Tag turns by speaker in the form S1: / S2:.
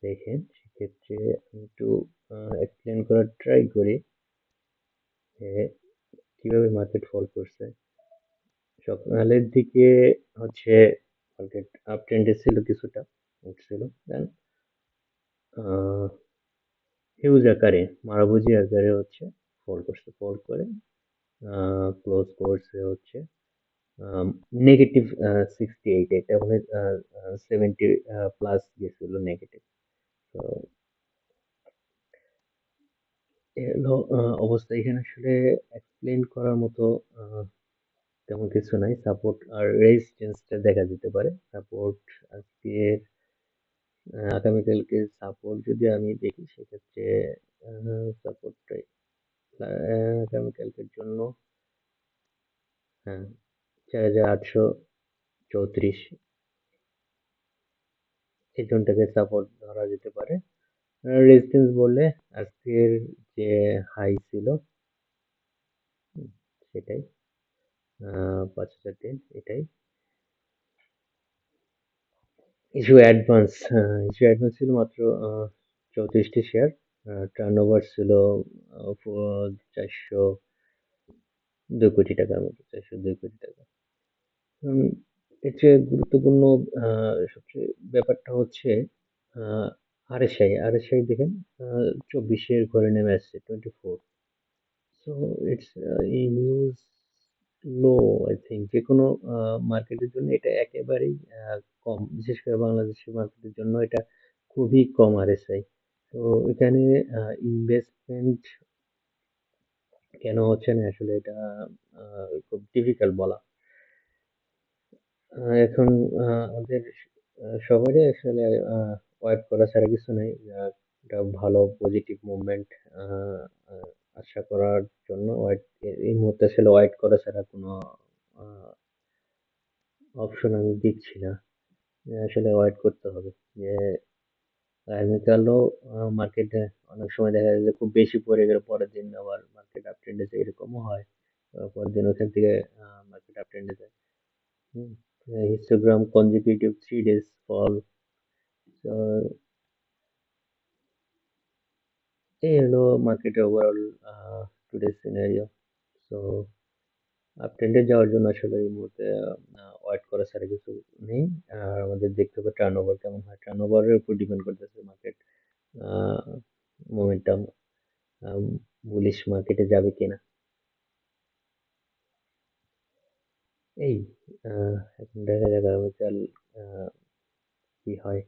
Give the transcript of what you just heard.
S1: দেখেন সেক্ষেত্রে আমি একটু এক্সপ্লেন করার ট্রাই করি যে কিভাবে মার্কেট ফল করছে। সকালের দিকে হচ্ছে মার্কেট আপ ট্রেন্ডে ছিল, কিছুটা উঠছিল, দেন হিউজ আকারে মারাভুজি আকারে হচ্ছে ফল করছে, ফল করে ক্লোজ করছে হচ্ছে নেগেটিভ 68, এটা মানে 70 প্লাস গেছিল নেগেটিভ। তো এ হলো অবস্থা। এখানে আসলে এক্সপ্লেন করার মতো আহ, তেমন কিছু নাই। সাপোর্ট আর রেজিস্ট্যান্সটা দেখা যেতে পারে। সাপোর্ট আজকের আগামীকালকে সাপোর্ট যদি আমি দেখি সেক্ষেত্রে সাপোর্টটাই আগামীকালকের জন্য, হ্যাঁ, 4834 এই জোনটাকে সাপোর্ট ধরা যেতে পারে। রেজিস্ট্যান্স বললে আজকের যে হাই ছিল, হুম, সেটাই 5003 এটাই। ইস্যু অ্যাডভান্স ছিল মাত্র 34টি শেয়ার। টার্নওভার ছিল 402 কোটি টাকার মতো, 402 কোটি টাকা। উম, এর চেয়ে গুরুত্বপূর্ণ সবচেয়ে ব্যাপারটা হচ্ছে আরএসআই দেখেন 24-এর ঘরে নেমে আসছে 24। So it's huge low. I think যে কোনো মার্কেটের জন্য এটা একেবারেই কম, বিশেষ করে বাংলাদেশের মার্কেটের জন্য এটা খুবই কম আরএসআই। তো এখানে ইনভেস্টমেন্ট কেন হচ্ছে না আসলে এটা খুব ডিফিকাল্ট বলা। এখন আমাদের সবারই আসলে ওয়েট করা ছাড়া কিছু নেই। একটা ভালো পজিটিভ মুভমেন্ট আশা করার জন্য ওয়েট, এই মুহূর্তে আসলে ওয়েট করা ছাড়া কোনো অপশন আমি দেখছি না। আসলে ওয়েট করতে হবে যে আগামীকালও মার্কেটে অনেক সময় দেখা যায় যে খুব বেশি পড়ে গেলে পরের দিন আবার মার্কেট আপ ট্রেন্ডে যায়, এরকমও হয়। পরের দিন ওখান থেকে মার্কেট আপ ট্রেন্ডে যায়। Histogram consecutive 3 days fall. So এই হলো মার্কেটে overall today scenario. So up ট্রেন্ডে যাওয়ার জন্য আসলে এই মুহূর্তে ওয়েট করা ছাড়া কিছু নেই। আর আমাদের দেখতে হবে টার্নওভার কেমন হয়। টার্নওভারের উপর ডিপেন্ড করতেছে মার্কেট মোমেন্টাম বুলিশ মার্কেটে যাবে কিনা। এই এখন দেখা যাক আগামীকাল আহ, কি হয়।